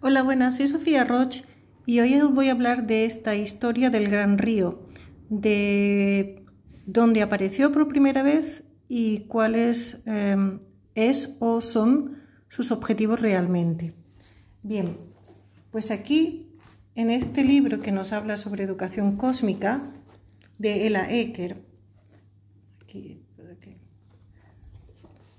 Hola, buenas, soy Sofía Roch y hoy os voy a hablar de esta historia del Gran Río, de dónde apareció por primera vez y cuáles es o son sus objetivos realmente. Bien, pues aquí en este libro que nos habla sobre educación cósmica de Ella Ecker,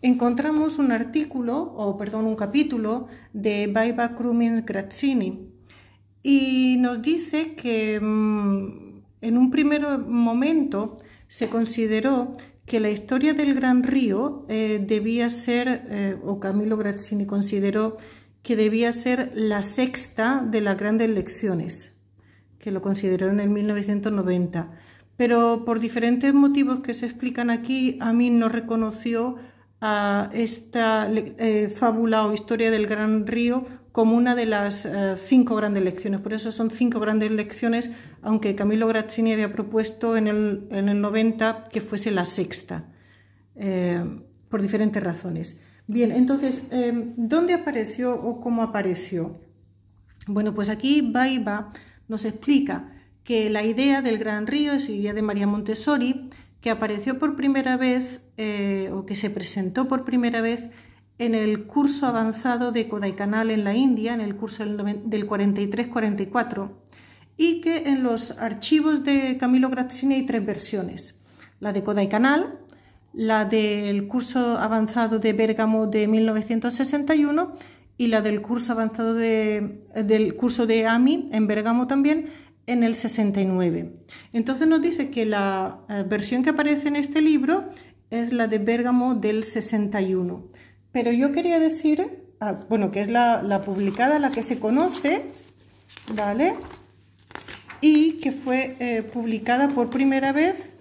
encontramos un un capítulo de Baiba Krumins-Grazzini y nos dice que en un primer momento se consideró que la historia del Gran Río debía ser, o Camillo Grazzini consideró que debía ser la sexta de las grandes lecciones, que lo consideró en el 1990. Pero por diferentes motivos que se explican aquí, a mí no reconoció a esta fábula o historia del Gran Río como una de las 5 grandes lecciones. Por eso son 5 grandes lecciones, aunque Camillo Grazzini había propuesto en el 90 que fuese la sexta, por diferentes razones. Bien, entonces, ¿dónde apareció o cómo apareció? Bueno, pues aquí Baiba nos explica que la idea del Gran Río es idea de María Montessori, que apareció por primera vez o que se presentó por primera vez en el curso avanzado de Kodaikanal en la India, en el curso del 43-44, y que en los archivos de Camillo Grazzini hay 3 versiones: la de Kodaikanal, la del curso avanzado de Bérgamo de 1961 y la del curso avanzado del curso de AMI en Bérgamo también en el 69. Entonces nos dice que la versión que aparece en este libro es la de Bérgamo del 61. Pero yo quería decir, bueno, que es la publicada, la que se conoce, ¿vale? Y que fue publicada por primera vez,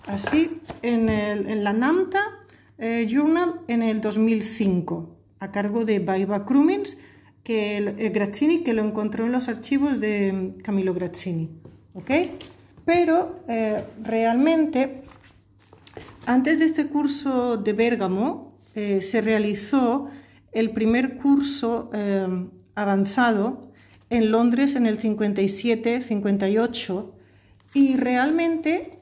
así, en la NAMTA Journal en el 2005, a cargo de Baiba Krumins, Grazzini, que lo encontró en los archivos de Camillo Grazzini, ¿ok? Pero realmente, antes de este curso de Bérgamo, se realizó el primer curso avanzado en Londres en el 57-58 y realmente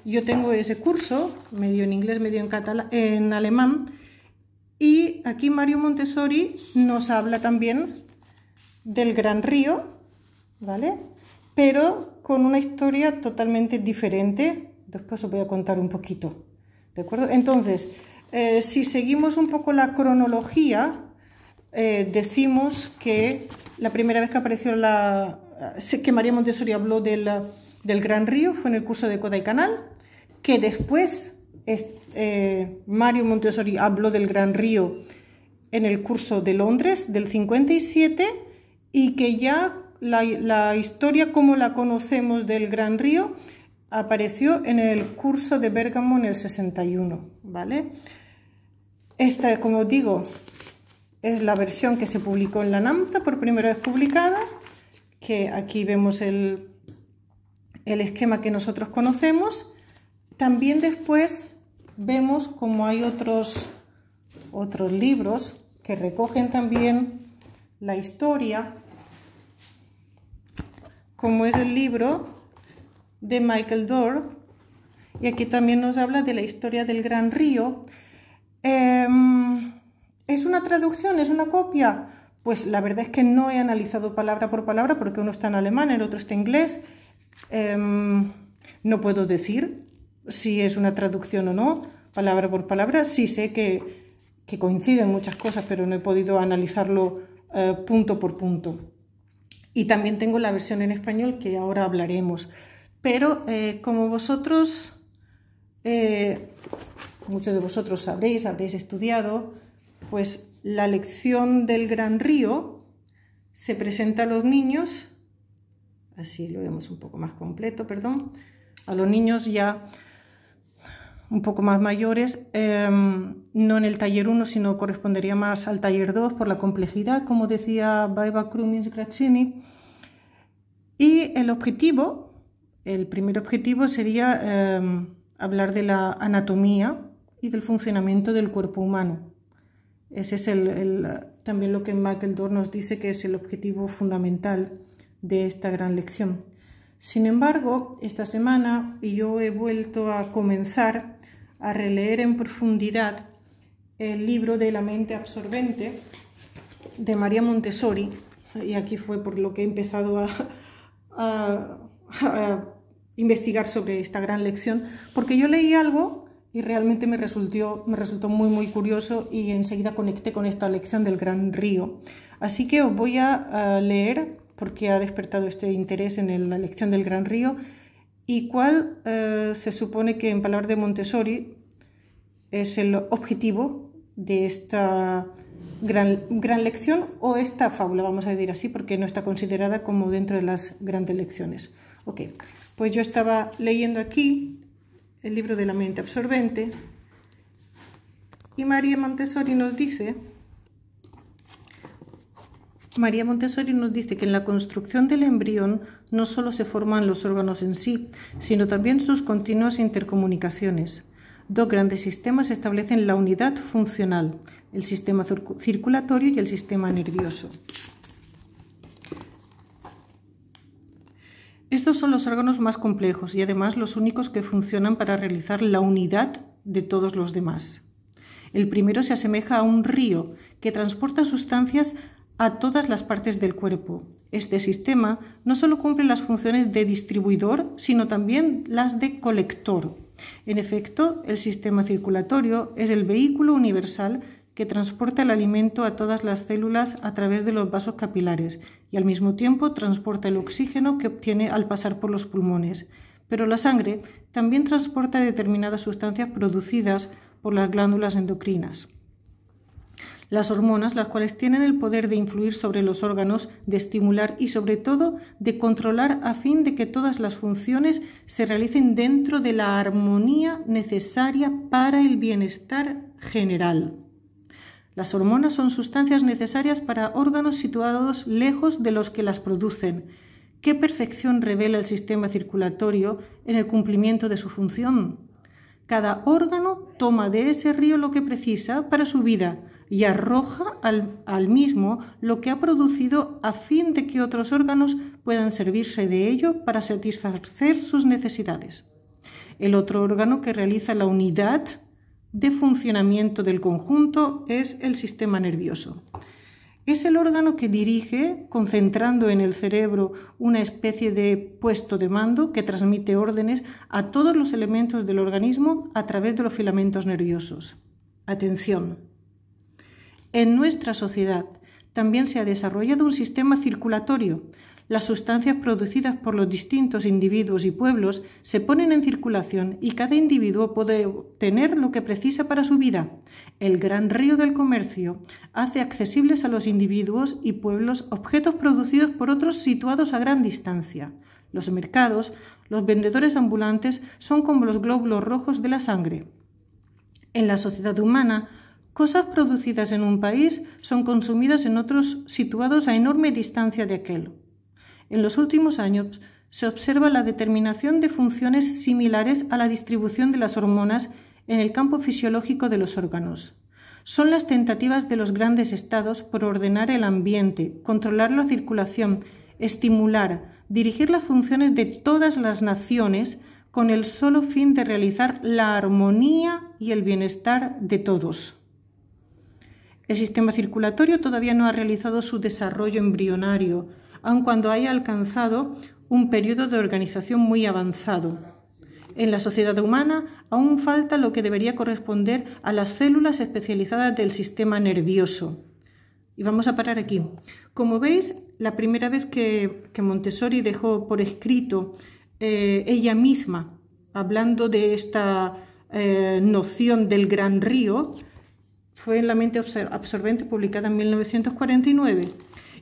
yo tengo ese curso, medio en inglés, medio en alemán. Y aquí Mario Montessori nos habla también del Gran Río, ¿vale? Pero con una historia totalmente diferente. Después os voy a contar un poquito, ¿de acuerdo? Entonces, si seguimos un poco la cronología, decimos que la primera vez que apareció que María Montessori habló del Gran Río fue en el curso de Kodaikanal, que después Mario Montessori habló del Gran Río en el curso de Londres del 57 y que ya la historia como la conocemos del Gran Río apareció en el curso de Bérgamo en el 61, ¿vale? Esta, como os digo, es la versión que se publicó en la NAMTA por primera vez publicada, que aquí vemos el esquema que nosotros conocemos. También después vemos como hay otros libros que recogen también la historia, como es el libro de Michael Dorr, y aquí también nos habla de la historia del Gran Río. ¿Es una traducción? ¿Es una copia? Pues la verdad es que no he analizado palabra por palabra porque uno está en alemán, el otro está en inglés. No puedo decir si es una traducción o no, palabra por palabra. Sí sé que coinciden muchas cosas, pero no he podido analizarlo punto por punto. Y también tengo la versión en español que ahora hablaremos. Pero como vosotros, muchos de vosotros habréis estudiado, pues la lección del Gran Río se presenta a los niños, así lo vemos un poco más completo, perdón, a los niños ya un poco más mayores, no en el taller 1, sino correspondería más al taller 2 por la complejidad, como decía Baiba Krumins-Grazzini. Y el primer objetivo sería hablar de la anatomía y del funcionamiento del cuerpo humano. Ese es también lo que Mackeldorff nos dice que es el objetivo fundamental de esta gran lección. Sin embargo, esta semana yo he vuelto a comenzar a releer en profundidad el libro de La mente absorbente de María Montessori, y aquí fue por lo que he empezado a investigar sobre esta gran lección, porque yo leí algo y realmente me resultó muy curioso y enseguida conecté con esta lección del Gran Río. Así que os voy a leer, porque ha despertado este interés en la lección del Gran Río, y cuál se supone que en palabras de Montessori es el objetivo de esta gran lección, o esta fábula, vamos a decir así, porque no está considerada como dentro de las grandes lecciones. Ok, pues yo estaba leyendo aquí el libro de La mente absorbente y María Montessori nos dice que en la construcción del embrión no solo se forman los órganos en sí, sino también sus continuas intercomunicaciones. Dos grandes sistemas establecen la unidad funcional, el sistema circulatorio y el sistema nervioso. Estos son los órganos más complejos y además los únicos que funcionan para realizar la unidad de todos los demás. El primero se asemeja a un río que transporta sustancias a todas las partes del cuerpo. Este sistema no solo cumple las funciones de distribuidor, sino también las de colector. En efecto, el sistema circulatorio es el vehículo universal que transporta el alimento a todas las células a través de los vasos capilares y al mismo tiempo transporta el oxígeno que obtiene al pasar por los pulmones. Pero la sangre también transporta determinadas sustancias producidas por las glándulas endocrinas. Las hormonas, las cuales tienen el poder de influir sobre los órganos, de estimular y sobre todo de controlar a fin de que todas las funciones se realicen dentro de la armonía necesaria para el bienestar general. Las hormonas son sustancias necesarias para órganos situados lejos de los que las producen. ¿Qué perfección revela el sistema circulatorio en el cumplimiento de su función? Cada órgano toma de ese río lo que precisa para su vida y arroja al mismo lo que ha producido a fin de que otros órganos puedan servirse de ello para satisfacer sus necesidades. El otro órgano que realiza la unidad de funcionamiento del conjunto es el sistema nervioso. Es el órgano que dirige, concentrando en el cerebro una especie de puesto de mando que transmite órdenes a todos los elementos del organismo a través de los filamentos nerviosos. Atención. En nuestra sociedad también se ha desarrollado un sistema circulatorio. Las sustancias producidas por los distintos individuos y pueblos se ponen en circulación y cada individuo puede obtener lo que precisa para su vida. El gran río del comercio hace accesibles a los individuos y pueblos objetos producidos por otros situados a gran distancia. Los mercados, los vendedores ambulantes son como los glóbulos rojos de la sangre. En la sociedad humana, cosas producidas en un país son consumidas en otros situados a enorme distancia de aquel. En los últimos años se observa la determinación de funciones similares a la distribución de las hormonas en el campo fisiológico de los órganos. Son las tentativas de los grandes estados por ordenar el ambiente, controlar la circulación, estimular, dirigir las funciones de todas las naciones con el solo fin de realizar la armonía y el bienestar de todos. El sistema circulatorio todavía no ha realizado su desarrollo embrionario, aun cuando haya alcanzado un periodo de organización muy avanzado. En la sociedad humana aún falta lo que debería corresponder a las células especializadas del sistema nervioso. Y vamos a parar aquí. Como veis, la primera vez que Montessori dejó por escrito ella misma, hablando de esta noción del gran río, fue en La mente absorbente, publicada en 1949.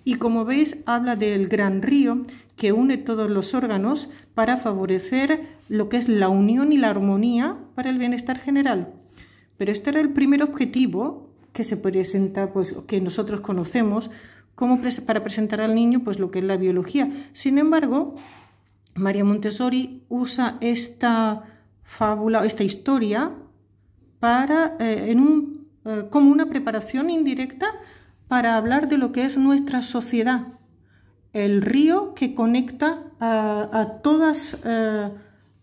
Y como veis, habla del gran río que une todos los órganos para favorecer lo que es la unión y la armonía para el bienestar general. Pero este era el primer objetivo que se presenta, pues, que nosotros conocemos como para presentar al niño pues, lo que es la biología. Sin embargo, María Montessori usa esta fábula, esta historia, para, como una preparación indirecta para hablar de lo que es nuestra sociedad, el río que conecta a todos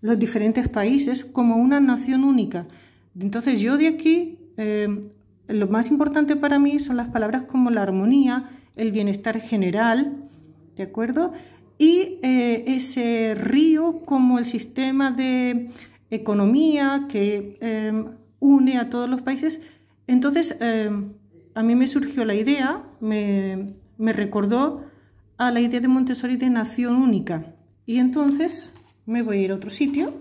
los diferentes países como una nación única. Entonces yo de aquí, lo más importante para mí son las palabras como la armonía, el bienestar general, ¿de acuerdo? Y ese río como el sistema de economía que une a todos los países. Entonces a mí me surgió la idea, me recordó a la idea de Montessori de nación única. Y entonces me voy a ir a otro sitio.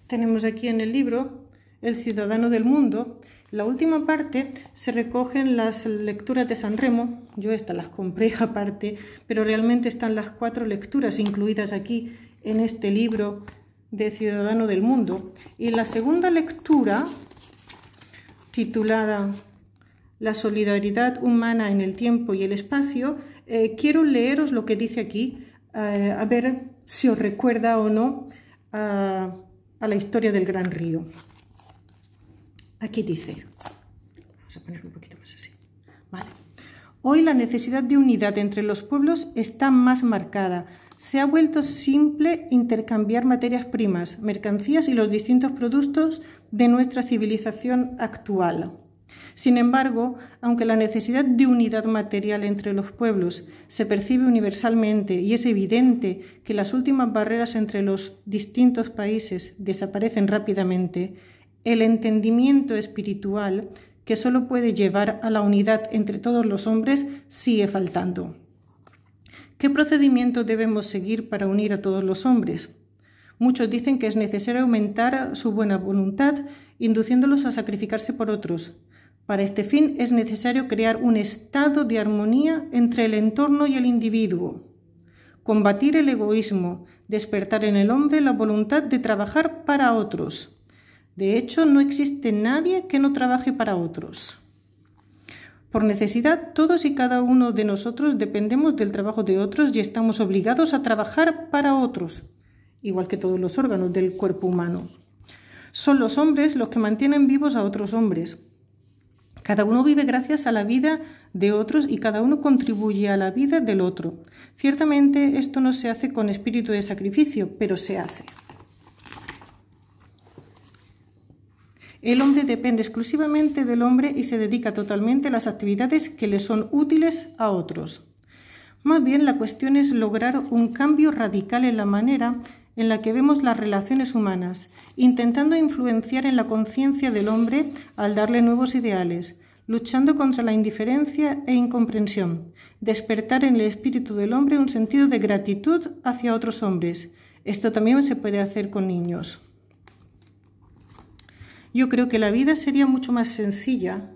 Tenemos aquí en el libro El ciudadano del mundo. La última parte se recogen las lecturas de San Remo. Yo estas las compré aparte, pero realmente están las 4 lecturas incluidas aquí en este libro de Ciudadano del Mundo. Y la segunda lectura, titulada La solidaridad humana en el tiempo y el espacio, quiero leeros lo que dice aquí, a ver si os recuerda o no a la historia del Gran Río. Aquí dice, vamos a ponerlo un poquito más así, ¿vale? Hoy la necesidad de unidad entre los pueblos está más marcada. Se ha vuelto simple intercambiar materias primas, mercancías y los distintos productos de nuestra civilización actual. Sin embargo, aunque la necesidad de unidad material entre los pueblos se percibe universalmente y es evidente que las últimas barreras entre los distintos países desaparecen rápidamente, el entendimiento espiritual que solo puede llevar a la unidad entre todos los hombres sigue faltando. ¿Qué procedimiento debemos seguir para unir a todos los hombres? Muchos dicen que es necesario aumentar su buena voluntad, induciéndolos a sacrificarse por otros. Para este fin es necesario crear un estado de armonía entre el entorno y el individuo, combatir el egoísmo, despertar en el hombre la voluntad de trabajar para otros. De hecho, no existe nadie que no trabaje para otros. Por necesidad, todos y cada uno de nosotros dependemos del trabajo de otros y estamos obligados a trabajar para otros, igual que todos los órganos del cuerpo humano. Son los hombres los que mantienen vivos a otros hombres. Cada uno vive gracias a la vida de otros y cada uno contribuye a la vida del otro. Ciertamente esto no se hace con espíritu de sacrificio, pero se hace. El hombre depende exclusivamente del hombre y se dedica totalmente a las actividades que le son útiles a otros. Más bien, la cuestión es lograr un cambio radical en la manera en la que vemos las relaciones humanas, intentando influenciar en la conciencia del hombre al darle nuevos ideales, luchando contra la indiferencia e incomprensión, despertar en el espíritu del hombre un sentido de gratitud hacia otros hombres. Esto también se puede hacer con niños. Yo creo que la vida sería mucho más sencilla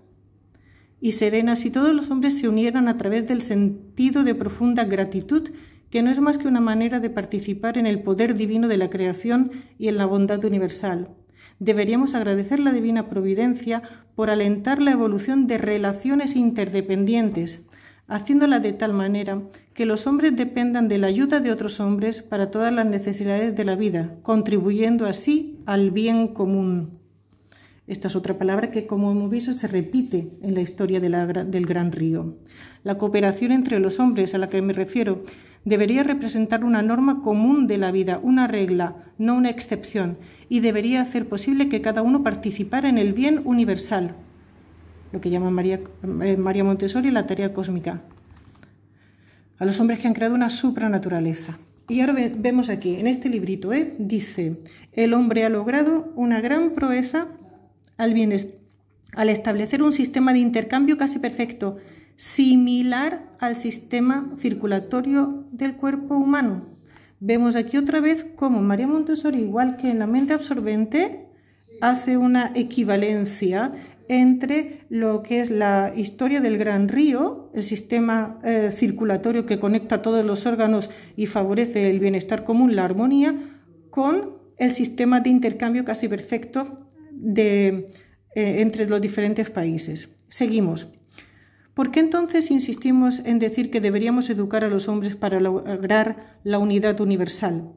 y serena si todos los hombres se unieran a través del sentido de profunda gratitud, que no es más que una manera de participar en el poder divino de la creación y en la bondad universal. Deberíamos agradecer la divina providencia por alentar la evolución de relaciones interdependientes, haciéndola de tal manera que los hombres dependan de la ayuda de otros hombres para todas las necesidades de la vida, contribuyendo así al bien común. Esta es otra palabra que, como hemos visto, se repite en la historia del Gran Río. La cooperación entre los hombres a la que me refiero debería representar una norma común de la vida, una regla, no una excepción, y debería hacer posible que cada uno participara en el bien universal, lo que llama María Montessori la tarea cósmica, a los hombres que han creado una supranaturaleza. Y ahora vemos aquí, en este librito, dice, el hombre ha logrado una gran proeza al establecer un sistema de intercambio casi perfecto, similar al sistema circulatorio del cuerpo humano. Vemos aquí otra vez cómo María Montessori, igual que en la mente absorbente, hace una equivalencia entre lo que es la historia del Gran Río, el sistema circulatorio que conecta todos los órganos y favorece el bienestar común, la armonía, con el sistema de intercambio casi perfecto entre los diferentes países. Seguimos. ¿Por qué entonces insistimos en decir que deberíamos educar a los hombres para lograr la unidad universal?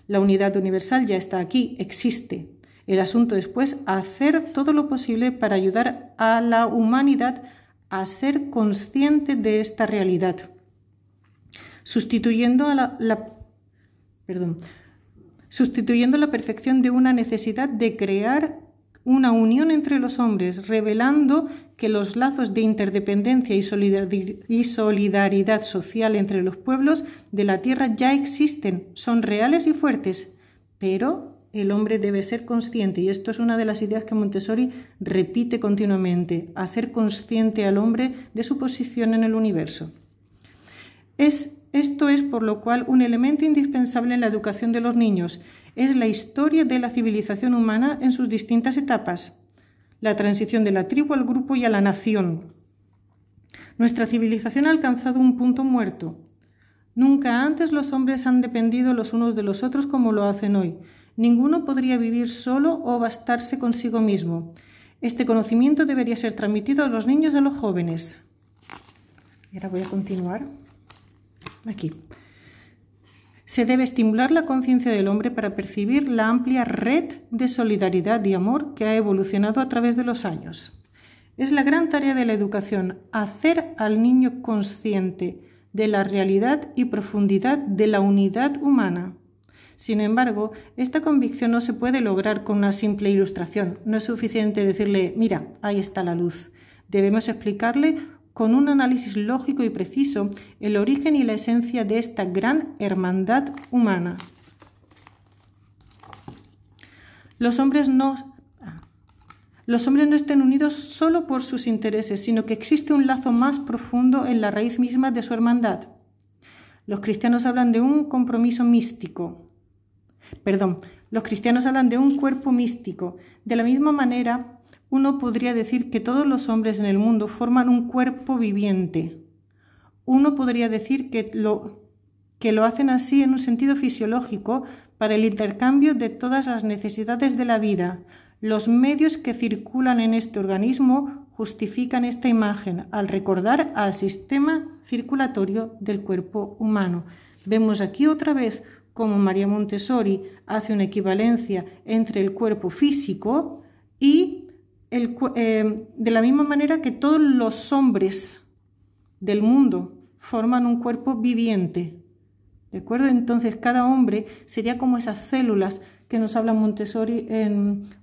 La unidad universal ya está aquí, existe. El asunto es, pues, hacer todo lo posible para ayudar a la humanidad a ser consciente de esta realidad, sustituyendo la perfección de una necesidad de crear una unión entre los hombres, revelando que los lazos de interdependencia y solidaridad social entre los pueblos de la tierra ya existen, son reales y fuertes, pero el hombre debe ser consciente, y esto es una de las ideas que Montessori repite continuamente, hacer consciente al hombre de su posición en el universo. Esto es por lo cual un elemento indispensable en la educación de los niños. Es la historia de la civilización humana en sus distintas etapas, la transición de la tribu al grupo y a la nación. Nuestra civilización ha alcanzado un punto muerto. Nunca antes los hombres han dependido los unos de los otros como lo hacen hoy. Ninguno podría vivir solo o bastarse consigo mismo. Este conocimiento debería ser transmitido a los niños y a los jóvenes. Y ahora voy a continuar. Aquí. Se debe estimular la conciencia del hombre para percibir la amplia red de solidaridad y amor que ha evolucionado a través de los años. Es la gran tarea de la educación, hacer al niño consciente de la realidad y profundidad de la unidad humana. Sin embargo, esta convicción no se puede lograr con una simple ilustración. No es suficiente decirle, mira, ahí está la luz. Debemos explicarle con un análisis lógico y preciso el origen y la esencia de esta gran hermandad humana. Los hombres no están unidos solo por sus intereses, sino que existe un lazo más profundo en la raíz misma de su hermandad. Los cristianos hablan de un compromiso místico. Los cristianos hablan de un cuerpo místico. De la misma manera, uno podría decir que todos los hombres en el mundo forman un cuerpo viviente. Uno podría decir que lo hacen así en un sentido fisiológico para el intercambio de todas las necesidades de la vida. Los medios que circulan en este organismo justifican esta imagen al recordar al sistema circulatorio del cuerpo humano. Vemos aquí otra vez cómo María Montessori hace una equivalencia entre el cuerpo físico y de la misma manera que todos los hombres del mundo forman un cuerpo viviente. ¿De acuerdo? Entonces cada hombre sería como esas células que nos habla Montessori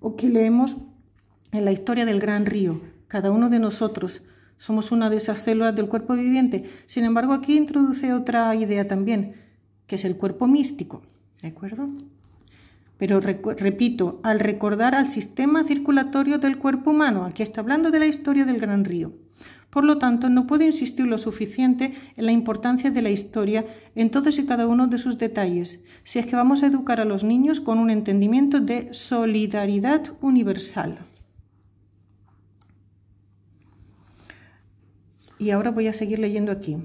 o que leemos en la historia del Gran Río. Cada uno de nosotros somos una de esas células del cuerpo viviente. Sin embargo, aquí introduce otra idea también, que es el cuerpo místico. ¿De acuerdo? Pero repito, al recordar al sistema circulatorio del cuerpo humano, aquí está hablando de la historia del Gran Río. Por lo tanto, no puedo insistir lo suficiente en la importancia de la historia en todos y cada uno de sus detalles, si es que vamos a educar a los niños con un entendimiento de solidaridad universal. Y ahora voy a seguir leyendo aquí.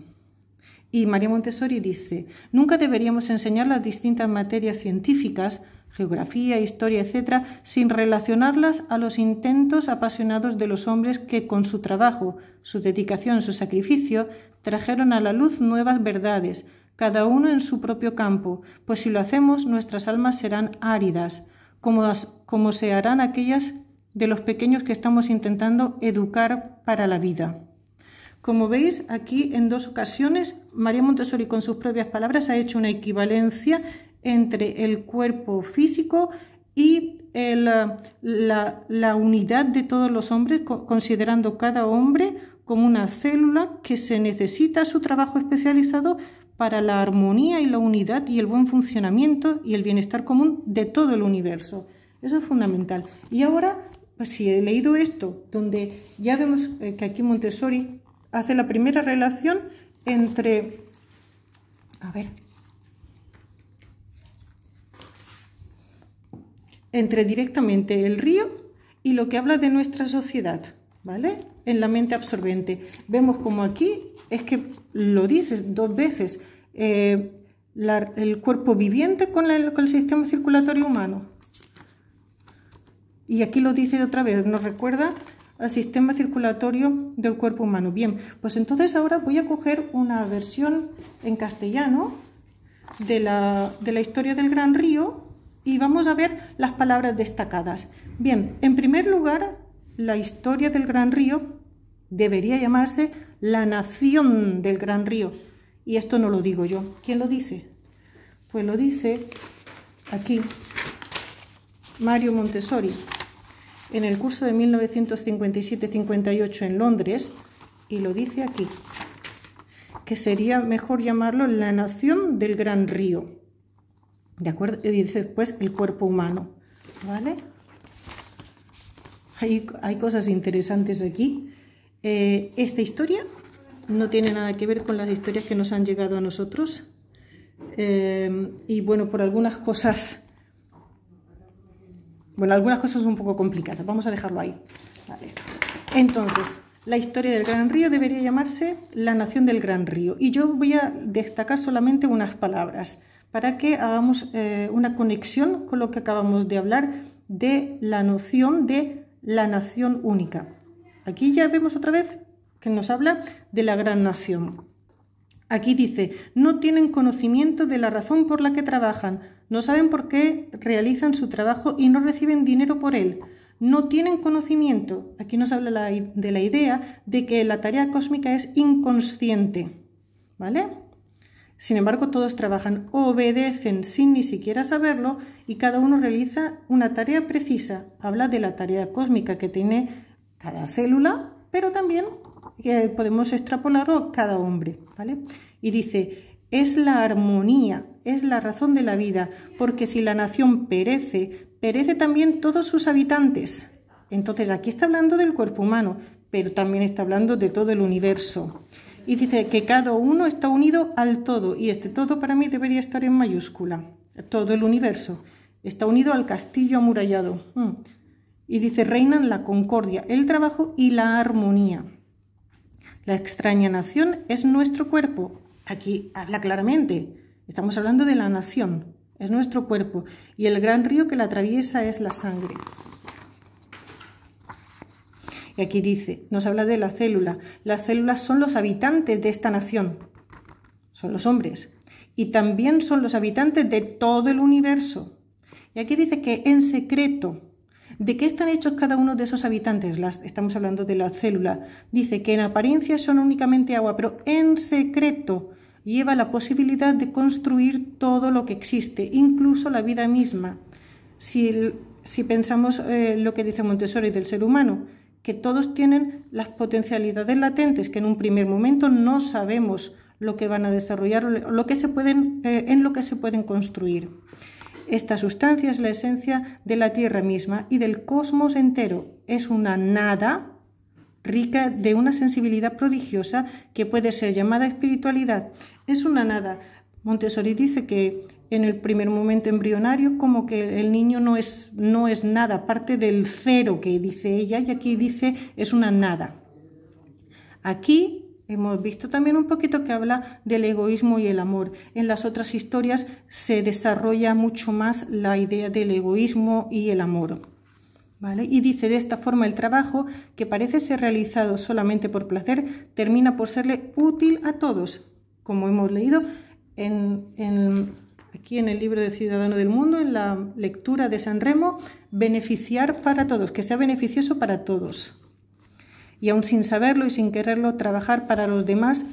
Y María Montessori dice, nunca deberíamos enseñar las distintas materias científicas, geografía, historia, etc., sin relacionarlas a los intentos apasionados de los hombres que con su trabajo, su dedicación, su sacrificio, trajeron a la luz nuevas verdades, cada uno en su propio campo, pues si lo hacemos nuestras almas serán áridas, como se harán aquellas de los pequeños que estamos intentando educar para la vida. Como veis, aquí en dos ocasiones, María Montessori con sus propias palabras ha hecho una equivalencia entre el cuerpo físico y la unidad de todos los hombres, considerando cada hombre como una célula que se necesita su trabajo especializado para la armonía y la unidad y el buen funcionamiento y el bienestar común de todo el universo. Eso es fundamental. Y ahora, pues si he leído esto, donde ya vemos que aquí Montessori hace la primera relación entre directamente el río y lo que habla de nuestra sociedad, ¿vale? En la mente absorbente. Vemos como aquí es que lo dice dos veces, el cuerpo viviente con el sistema circulatorio humano. Y aquí lo dice otra vez, nos recuerda al sistema circulatorio del cuerpo humano. Bien, pues entonces ahora voy a coger una versión en castellano de la historia del Gran Río, y vamos a ver las palabras destacadas. Bien, en primer lugar, la historia del Gran Río debería llamarse La Nación del Gran Río. Y esto no lo digo yo. ¿Quién lo dice? Pues lo dice aquí Mario Montessori en el curso de 1957-58 en Londres, y lo dice aquí, que sería mejor llamarlo La Nación del Gran Río. ¿De acuerdo? Y dice después el cuerpo humano. ¿Vale? Hay cosas interesantes aquí. Esta historia no tiene nada que ver con las historias que nos han llegado a nosotros. Y bueno, por algunas cosas... Bueno, algunas cosas son un poco complicadas. Vamos a dejarlo ahí. Vale. Entonces, la historia del Gran Río debería llamarse La Nación del Gran Río. Y yo voy a destacar solamente unas palabras para que hagamos una conexión con lo que acabamos de hablar de la noción de la nación única. Aquí ya vemos otra vez que nos habla de la gran nación. Aquí dice, no tienen conocimiento de la razón por la que trabajan, no saben por qué realizan su trabajo y no reciben dinero por él. No tienen conocimiento. Aquí nos habla de la idea de que la tarea cósmica es inconsciente. ¿Vale? Sin embargo, todos trabajan, obedecen sin ni siquiera saberlo y cada uno realiza una tarea precisa. Habla de la tarea cósmica que tiene cada célula, pero también podemos extrapolarlo a cada hombre. ¿Vale? Y dice, es la armonía, es la razón de la vida, porque si la nación perece, perece también todos sus habitantes. Entonces aquí está hablando del cuerpo humano, pero también está hablando de todo el universo. Y dice que cada uno está unido al todo, y este todo para mí debería estar en mayúscula. Todo el universo está unido al castillo amurallado. Y dice, reinan la concordia, el trabajo y la armonía. La extraña nación es nuestro cuerpo. Aquí habla claramente, estamos hablando de la nación, es nuestro cuerpo, y el gran río que la atraviesa es la sangre. Y aquí dice, nos habla de la célula. Las células son los habitantes de esta nación, son los hombres, y también son los habitantes de todo el universo. Y aquí dice que en secreto, ¿de qué están hechos cada uno de esos habitantes? Estamos hablando de la célula. Dice que en apariencia son únicamente agua, pero en secreto lleva la posibilidad de construir todo lo que existe, incluso la vida misma. Si pensamos lo que dice Montessori del ser humano, que todos tienen las potencialidades latentes, que en un primer momento no sabemos lo que van a desarrollar, en lo que se pueden construir. Esta sustancia es la esencia de la Tierra misma y del cosmos entero. Es una nada rica de una sensibilidad prodigiosa que puede ser llamada espiritualidad. Es una nada. Montessori dice que en el primer momento embrionario como que el niño no es nada, parte del cero que dice ella, y aquí dice es una nada. Aquí hemos visto también un poquito que habla del egoísmo y el amor. En las otras historias se desarrolla mucho más la idea del egoísmo y el amor. ¿Vale? Y dice, de esta forma el trabajo, que parece ser realizado solamente por placer, termina por serle útil a todos. Como hemos leído aquí en el libro de Ciudadano del Mundo, en la lectura de San Remo, beneficiar para todos, que sea beneficioso para todos. Y aún sin saberlo y sin quererlo, trabajar para los demás.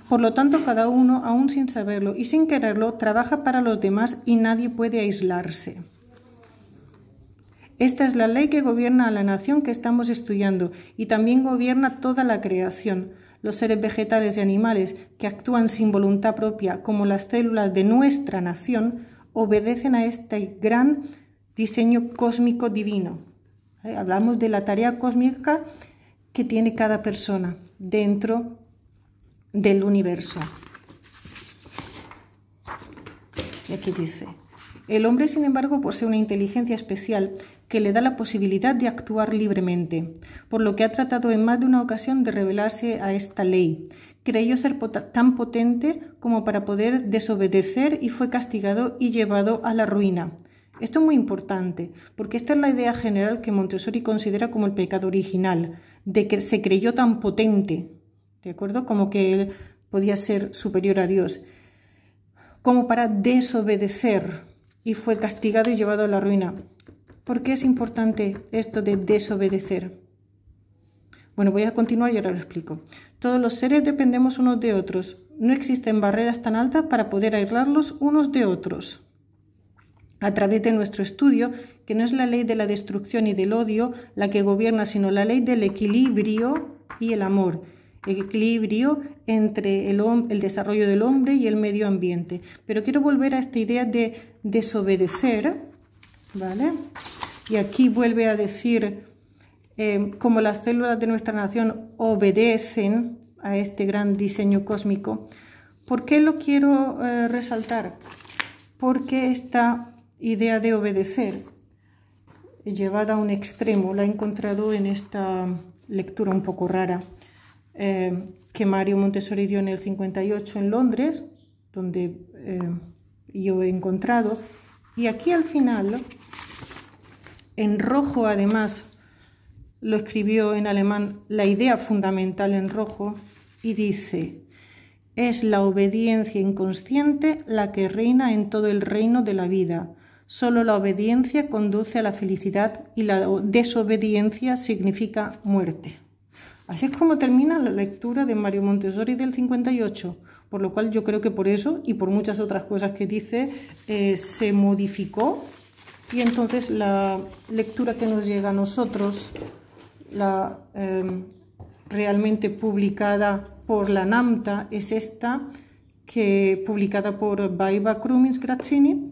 Por lo tanto, cada uno, aún sin saberlo y sin quererlo, trabaja para los demás y nadie puede aislarse. Esta es la ley que gobierna a la nación que estamos estudiando y también gobierna toda la creación. Los seres vegetales y animales que actúan sin voluntad propia, como las células de nuestra nación, obedecen a este gran diseño cósmico divino. Hablamos de la tarea cósmica que tiene cada persona dentro del universo. Y aquí dice, el hombre, sin embargo, posee una inteligencia especial que le da la posibilidad de actuar libremente, por lo que ha tratado en más de una ocasión de rebelarse a esta ley. Creyó ser tan potente como para poder desobedecer y fue castigado y llevado a la ruina. Esto es muy importante, porque esta es la idea general que Montessori considera como el pecado original, de que se creyó tan potente, ¿de acuerdo? Como que él podía ser superior a Dios, como para desobedecer. y fue castigado y llevado a la ruina. ¿Por qué es importante esto de desobedecer? Bueno, voy a continuar y ahora lo explico. Todos los seres dependemos unos de otros. No existen barreras tan altas para poder aislarlos unos de otros. A través de nuestro estudio, que no es la ley de la destrucción y del odio la que gobierna, sino la ley del equilibrio y el amor. El equilibrio entre el desarrollo del hombre y el medio ambiente. Pero quiero volver a esta idea de desobedecer, ¿vale? Y aquí vuelve a decir, como las células de nuestra nación obedecen a este gran diseño cósmico. ¿Por qué lo quiero resaltar? Porque esta idea de obedecer, llevada a un extremo, la he encontrado en esta lectura un poco rara, que Mario Montessori dio en el 58 en Londres, donde yo he encontrado. Y aquí al final, en rojo además, lo escribió en alemán, la idea fundamental en rojo, y dice: es la obediencia inconsciente la que reina en todo el reino de la vida. Solo la obediencia conduce a la felicidad y la desobediencia significa muerte. Así es como termina la lectura de Mario Montessori del 58, por lo cual yo creo que por eso y por muchas otras cosas que dice se modificó, y entonces la lectura que nos llega a nosotros, la realmente publicada por la NAMTA, es esta, que publicada por Baiva Krumins-Grazzini,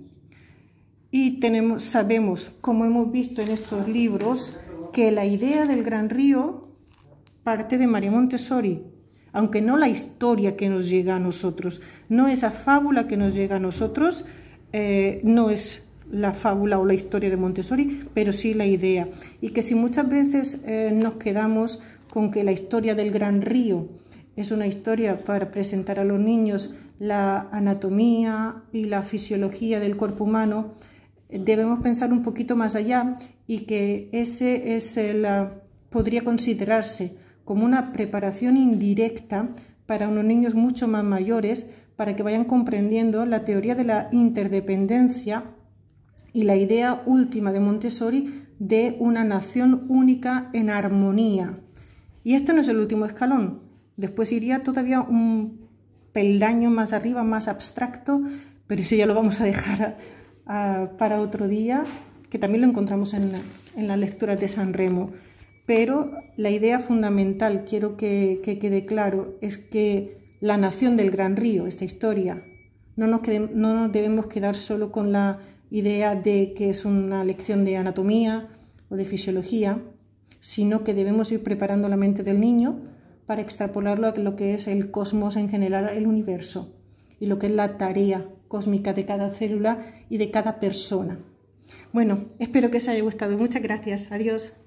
y sabemos, como hemos visto en estos libros, que la idea del Gran Río parte de Mario Montessori, aunque no la historia que nos llega a nosotros, no esa fábula que nos llega a nosotros, no es la fábula o la historia de Montessori, pero sí la idea. Y que si muchas veces nos quedamos con que la historia del Gran Río es una historia para presentar a los niños la anatomía y la fisiología del cuerpo humano, debemos pensar un poquito más allá, y que ese es podría considerarse como una preparación indirecta para unos niños mucho más mayores, para que vayan comprendiendo la teoría de la interdependencia y la idea última de Montessori de una nación única en armonía. Y este no es el último escalón, después iría todavía un peldaño más arriba, más abstracto, pero eso ya lo vamos a dejar para otro día, que también lo encontramos en las lecturas de San Remo. Pero la idea fundamental, quiero que quede claro, es que la nación del Gran Río, esta historia, no nos debemos quedar solo con la idea de que es una lección de anatomía o de fisiología, sino que debemos ir preparando la mente del niño para extrapolarlo a lo que es el cosmos en general, el universo, y lo que es la tarea cósmica de cada célula y de cada persona. Bueno, espero que os haya gustado. Muchas gracias. Adiós.